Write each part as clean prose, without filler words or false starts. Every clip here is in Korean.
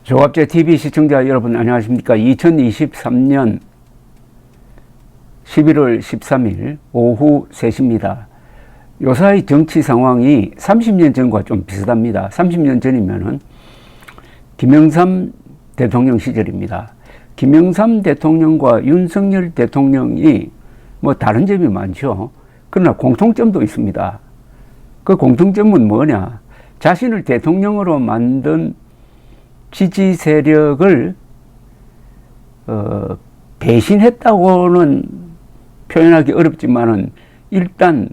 조갑제 TV 시청자 여러분 안녕하십니까. 2023년 11월 13일 오후 3시입니다. 요사이 정치 상황이 30년 전과 좀 비슷합니다. 30년 전이면은 김영삼 대통령 시절입니다. 김영삼 대통령과 윤석열 대통령이 뭐 다른 점이 많죠. 그러나 공통점도 있습니다. 그 공통점은 뭐냐? 자신을 대통령으로 만든 지지 세력을 배신했다고는 표현하기 어렵지만은 일단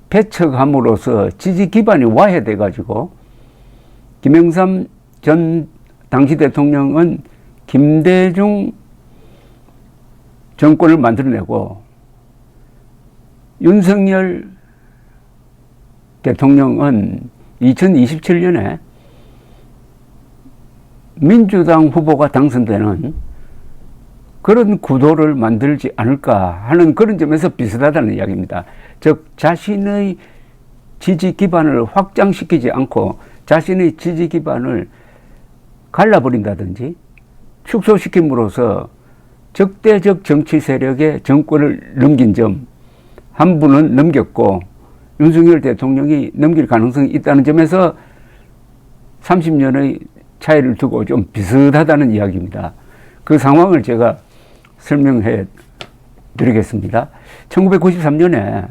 배척함으로써 지지 기반이 와해돼 가지고 김영삼 전 당시 대통령은 김대중 정권을 만들어내고 윤석열 대통령은 2027년에 민주당 후보가 당선되는 그런 구도를 만들지 않을까 하는 그런 점에서 비슷하다는 이야기입니다. 즉 자신의 지지 기반을 확장시키지 않고 자신의 지지 기반을 갈라버린다든지 축소시킴으로써 적대적 정치 세력의 정권을 넘긴 점, 한 분은 넘겼고 윤석열 대통령이 넘길 가능성이 있다는 점에서 30년의 차이를 두고 좀 비슷하다는 이야기입니다. 그 상황을 제가 설명해 드리겠습니다. 1993년에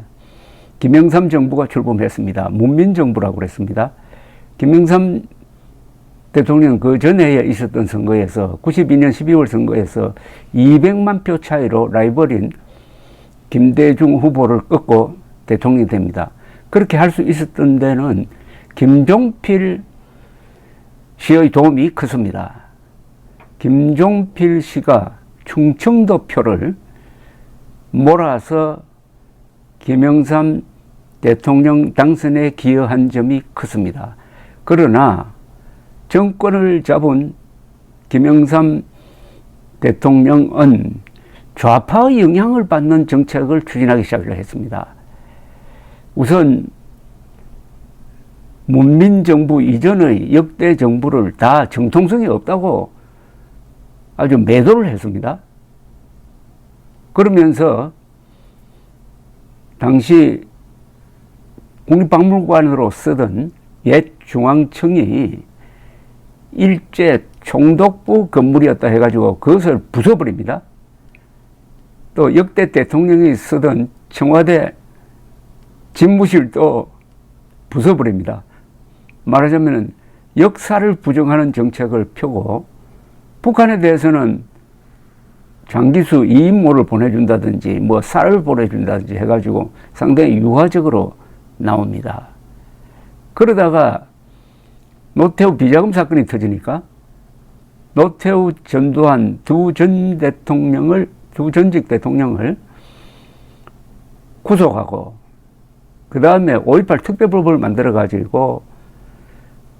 김영삼 정부가 출범했습니다. 문민정부라고 그랬습니다. 김영삼 대통령 그 전해에 있었던 선거에서 92년 12월 선거에서 200만 표 차이로 라이벌인 김대중 후보를 꺾고 대통령이 됩니다. 그렇게 할 수 있었던 데는 김종필 씨의 도움이 컸습니다. 김종필 씨가 충청도 표를 몰아서 김영삼 대통령 당선에 기여한 점이 컸습니다. 그러나 정권을 잡은 김영삼 대통령은 좌파의 영향을 받는 정책을 추진하기 시작을 했습니다. 우선 문민정부 이전의 역대 정부를 다 정통성이 없다고 아주 매도를 했습니다. 그러면서 당시 국립박물관으로 쓰던 옛 중앙청이 일제 총독부 건물이었다 해가지고 그것을 부숴버립니다. 또 역대 대통령이 쓰던 청와대 집무실도 부숴버립니다. 말하자면 역사를 부정하는 정책을 펴고 북한에 대해서는 장기수 2인모를 보내준다든지 뭐 쌀을 보내준다든지 해가지고 상당히 유화적으로 나옵니다. 그러다가 노태우 비자금 사건이 터지니까 노태우 전두환 두 전직 대통령을 구속하고 그 다음에 5.18 특별법을 만들어 가지고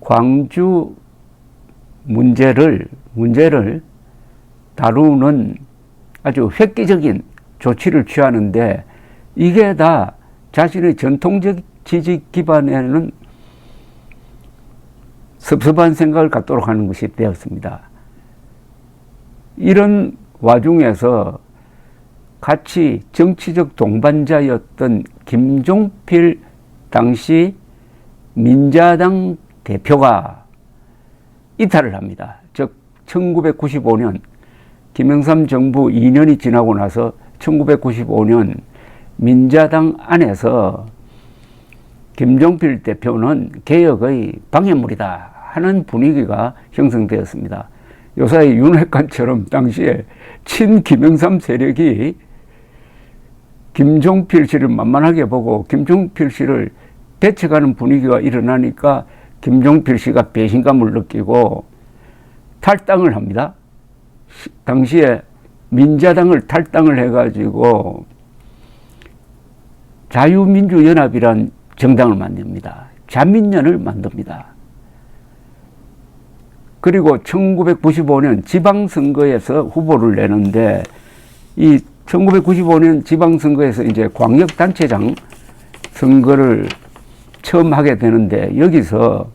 광주 문제를 다루는 아주 획기적인 조치를 취하는데 이게 다 자신의 전통적 지지 기반에는 섭섭한 생각을 갖도록 하는 것이 되었습니다. 이런 와중에서 같이 정치적 동반자였던 김종필 당시 민자당 대표가 이탈을 합니다. 즉 1995년 김영삼 정부 2년이 지나고 나서 1995년 민자당 안에서 김종필 대표는 개혁의 방해물이다 하는 분위기가 형성되었습니다. 요사이 윤핵관처럼 당시에 친김영삼 세력이 김종필 씨를 만만하게 보고 김종필 씨를 배척하는 분위기가 일어나니까 김종필 씨가 배신감을 느끼고 탈당을 합니다. 당시에 민자당을 탈당을 해가지고 자유민주연합이란 정당을 만듭니다. 자민련을 만듭니다. 그리고 1995년 지방선거에서 후보를 내는데 이 1995년 지방선거에서 이제 광역단체장 선거를 처음 하게 되는데 여기서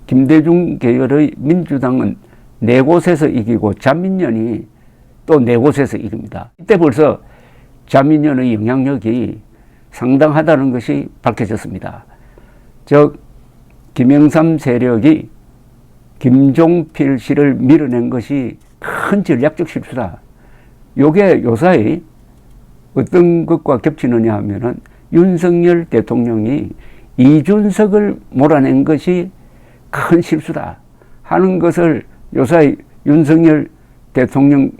김대중 계열의 민주당은 네 곳에서 이기고 자민련이 또 네 곳에서 이깁니다. 이때 벌써 자민련의 영향력이 상당하다는 것이 밝혀졌습니다. 즉 김영삼 세력이 김종필 씨를 밀어낸 것이 큰 전략적 실수다. 요게 요사이 어떤 것과 겹치느냐 하면은 윤석열 대통령이 이준석을 몰아낸 것이 큰 실수다 하는 것을 요사이 윤석열 대통령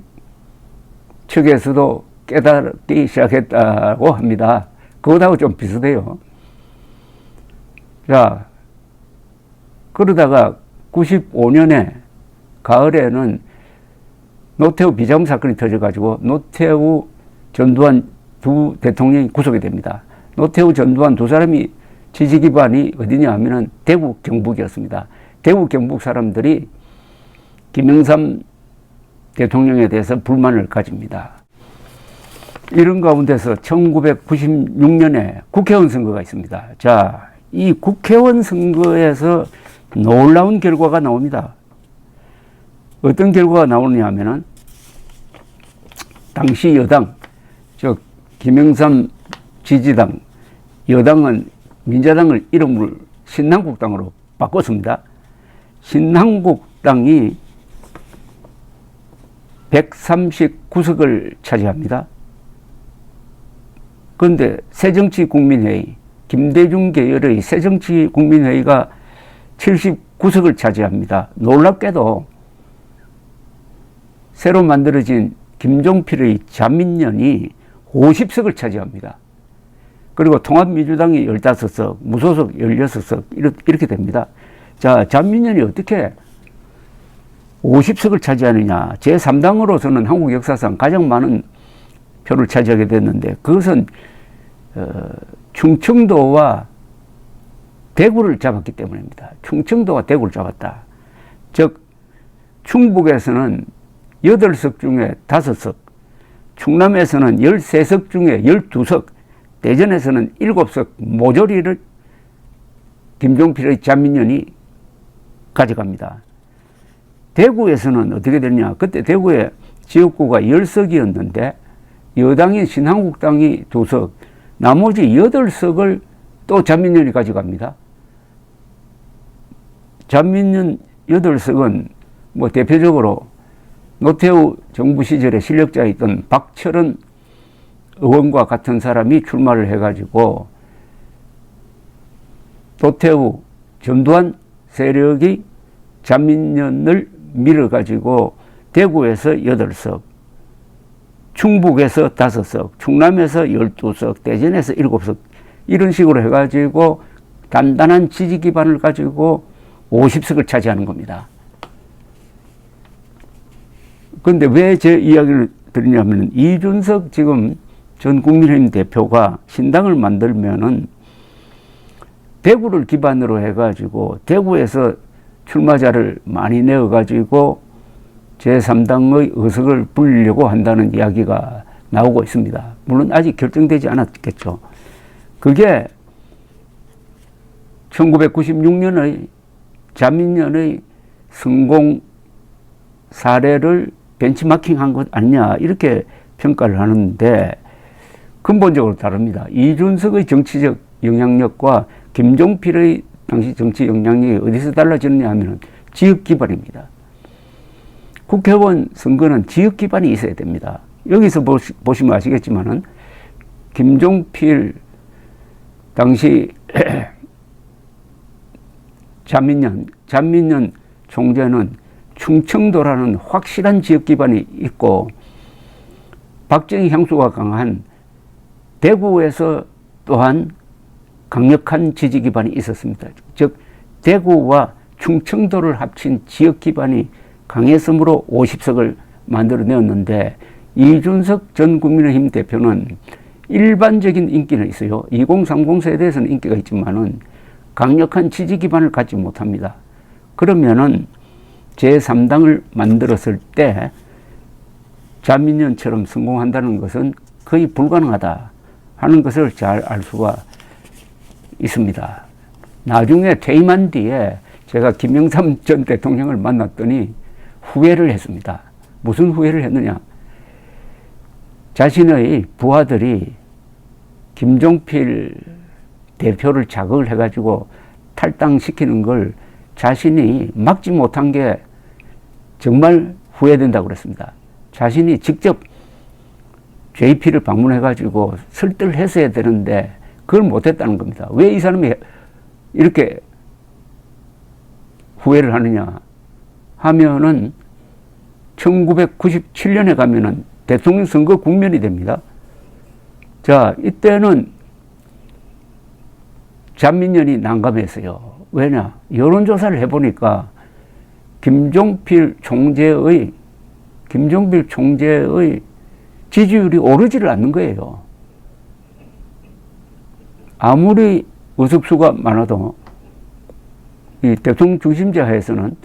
측에서도 깨닫기 시작했다고 합니다. 그거하고 좀 비슷해요. 자, 그러다가 95년에 가을에는 노태우 비자금 사건이 터져가지고 노태우, 전두환 두 대통령이 구속이 됩니다. 노태우, 전두환 두 사람이 지지 기반이 어디냐 하면은 대구, 경북이었습니다. 대구, 경북 사람들이 김영삼 대통령에 대해서 불만을 가집니다. 이런 가운데서 1996년에 국회의원 선거가 있습니다. 자, 이 국회의원 선거에서 놀라운 결과가 나옵니다. 어떤 결과가 나오느냐 하면은 당시 여당, 즉 김영삼 지지당, 여당은 민자당을 이름을 신한국당으로 바꿨습니다. 신한국당이 139석을 차지합니다. 그런데 새정치국민회의, 김대중 계열의 새정치국민회의가 79석을 차지합니다. 놀랍게도 새로 만들어진 김종필의 자민련이 50석을 차지합니다. 그리고 통합민주당이 15석, 무소속 16석 이렇게 됩니다. 자, 자민련이 어떻게 50석을 차지하느냐. 제3당으로서는 한국 역사상 가장 많은 표를 차지하게 됐는데 그것은 충청도와 대구를 잡았기 때문입니다. 충청도와 대구를 잡았다. 즉 충북에서는 8석 중에 5석, 충남에서는 13석 중에 12석, 대전에서는 7석 모조리를 김종필의 자민련이 가져갑니다. 대구에서는 어떻게 됐냐. 그때 대구의 지역구가 10석이었는데 여당인 신한국당이 2석, 나머지 8석을 또 자민련이 가져갑니다. 자민련 8석은 뭐 대표적으로 노태우 정부 시절에 실력자였던 박철원 의원과 같은 사람이 출마를 해가지고 노태우, 전두환 세력이 자민련을 밀어가지고 대구에서 8석, 충북에서 5석, 충남에서 12석, 대전에서 7석 이런 식으로 해가지고 단단한 지지 기반을 가지고 50석을 차지하는 겁니다. 그런데 왜 제 이야기를 드리냐면 이준석 지금 전 국민의힘 대표가 신당을 만들면은 대구를 기반으로 해가지고 대구에서 출마자를 많이 내어가지고 제3당의 의석을 불리려고 한다는 이야기가 나오고 있습니다. 물론 아직 결정되지 않았겠죠. 그게 1996년의 자민련의 성공 사례를 벤치마킹한 것 아니냐 이렇게 평가를 하는데 근본적으로 다릅니다. 이준석의 정치적 영향력과 김종필의 당시 정치 영향력이 어디서 달라지느냐 하면 지역 기반입니다. 국회의원 선거는 지역 기반이 있어야 됩니다. 여기서 보시면 아시겠지만은 김종필 당시 자민련 총재는 충청도라는 확실한 지역 기반이 있고 박정희 향수가 강한 대구에서 또한 강력한 지지 기반이 있었습니다. 즉 대구와 충청도를 합친 지역 기반이 강했으므로 50석을 만들어내었는데 이준석 전 국민의힘 대표는 일반적인 인기는 있어요. 2030 세대에서는 인기가 있지만은 강력한 지지 기반을 갖지 못합니다. 그러면은 제3당을 만들었을 때 자민련처럼 성공한다는 것은 거의 불가능하다 하는 것을 잘 알 수가 있습니다. 나중에 퇴임한 뒤에 제가 김영삼 전 대통령을 만났더니 후회를 했습니다. 무슨 후회를 했느냐? 자신의 부하들이 김종필 대표를 자극을 해가지고 탈당시키는 걸 자신이 막지 못한 게 정말 후회된다고 그랬습니다. 자신이 직접 JP를 방문해가지고 설득을 했어야 되는데 그걸 못했다는 겁니다. 왜 이 사람이 이렇게 후회를 하느냐 하면은 1997년에 가면은 대통령 선거 국면이 됩니다. 자, 이때는 잔민연이 난감했어요. 왜냐? 여론조사를 해보니까 김종필 총재의 지지율이 오르지를 않는 거예요. 아무리 의석수가 많아도 이 대통령 중심제 하에서는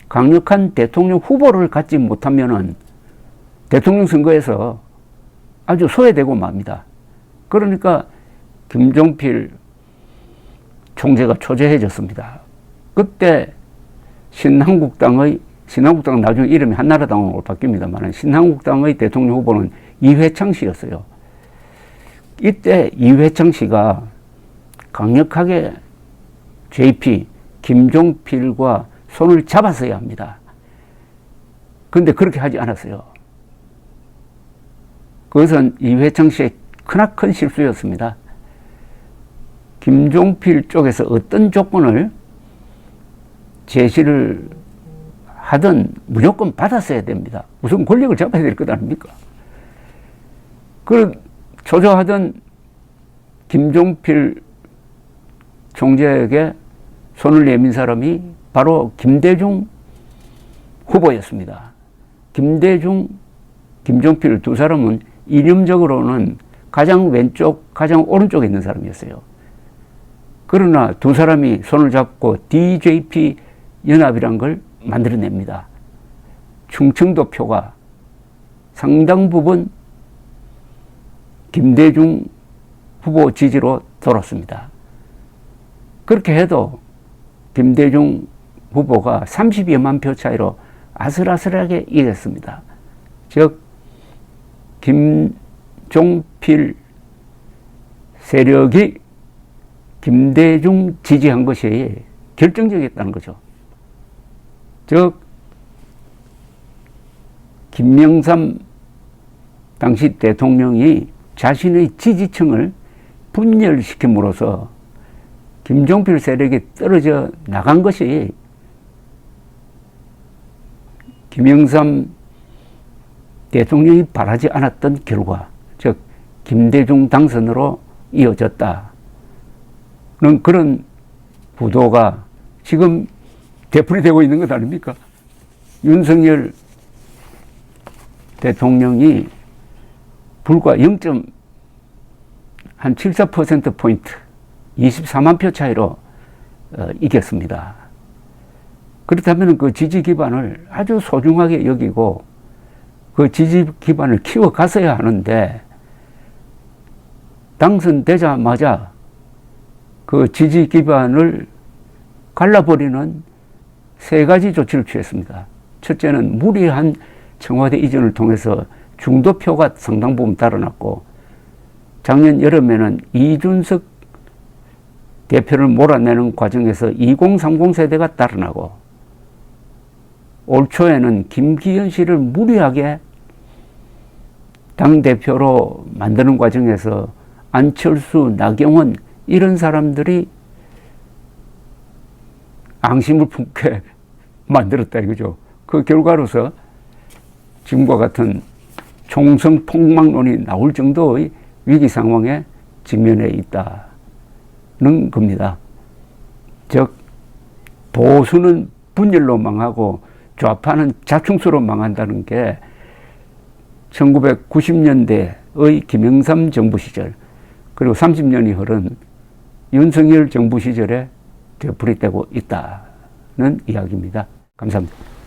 강력한 대통령 후보를 갖지 못하면은 대통령 선거에서 아주 소외되고 맙니다. 그러니까 김종필 총재가 초조해졌습니다. 그때 신한국당은 나중에 이름이 한나라당으로 바뀝니다만 신한국당의 대통령 후보는 이회창 씨였어요. 이때 이회창 씨가 강력하게 JP 김종필과 손을 잡았어야 합니다. 그런데 그렇게 하지 않았어요. 그것은 이회창 씨의 크나큰 실수였습니다. 김종필 쪽에서 어떤 조건을 제시를 하든 무조건 받았어야 됩니다. 우선 권력을 잡아야 될 것 아닙니까? 그 초조하던 김종필 총재에게 손을 내민 사람이 바로 김대중 후보였습니다. 김대중, 김종필 두 사람은 이념적으로는 가장 왼쪽, 가장 오른쪽에 있는 사람이었어요. 그러나 두 사람이 손을 잡고 DJP 연합이란 걸 만들어냅니다. 충청도 표가 상당 부분 김대중 후보 지지로 돌았습니다. 그렇게 해도 김대중 후보가 30여만 표 차이로 아슬아슬하게 이겼습니다. 즉 김종필 세력이 김대중 지지한 것이 결정적이었다는 거죠. 즉 김영삼 당시 대통령이 자신의 지지층을 분열시킴으로써 김종필 세력이 떨어져 나간 것이 김영삼 대통령이 바라지 않았던 결과, 즉 김대중 당선으로 이어졌다는 그런 구도가 지금 되풀이되고 있는 것 아닙니까? 윤석열 대통령이 불과 0.74%포인트 24만 표 차이로 이겼습니다. 그렇다면 그 지지 기반을 아주 소중하게 여기고 그 지지 기반을 키워갔어야 하는데 당선되자마자 그 지지 기반을 갈라버리는 세 가지 조치를 취했습니다. 첫째는 무리한 청와대 이전을 통해서 중도표가 상당 부분 달아났고, 작년 여름에는 이준석 대표를 몰아내는 과정에서 2030 세대가 달아나고, 올 초에는 김기현 씨를 무리하게 당대표로 만드는 과정에서 안철수, 나경원 이런 사람들이 앙심을 품게 만들었다 이거죠. 그 결과로서 지금과 같은 총성 폭망론이 나올 정도의 위기 상황에 직면해 있다는 겁니다. 즉 보수는 분열로 망하고 좌파는 자충수로 망한다는 게 1990년대의 김영삼 정부 시절 그리고 30년이 흐른 윤석열 정부 시절에 되풀이되고 있다는 이야기입니다. 감사합니다.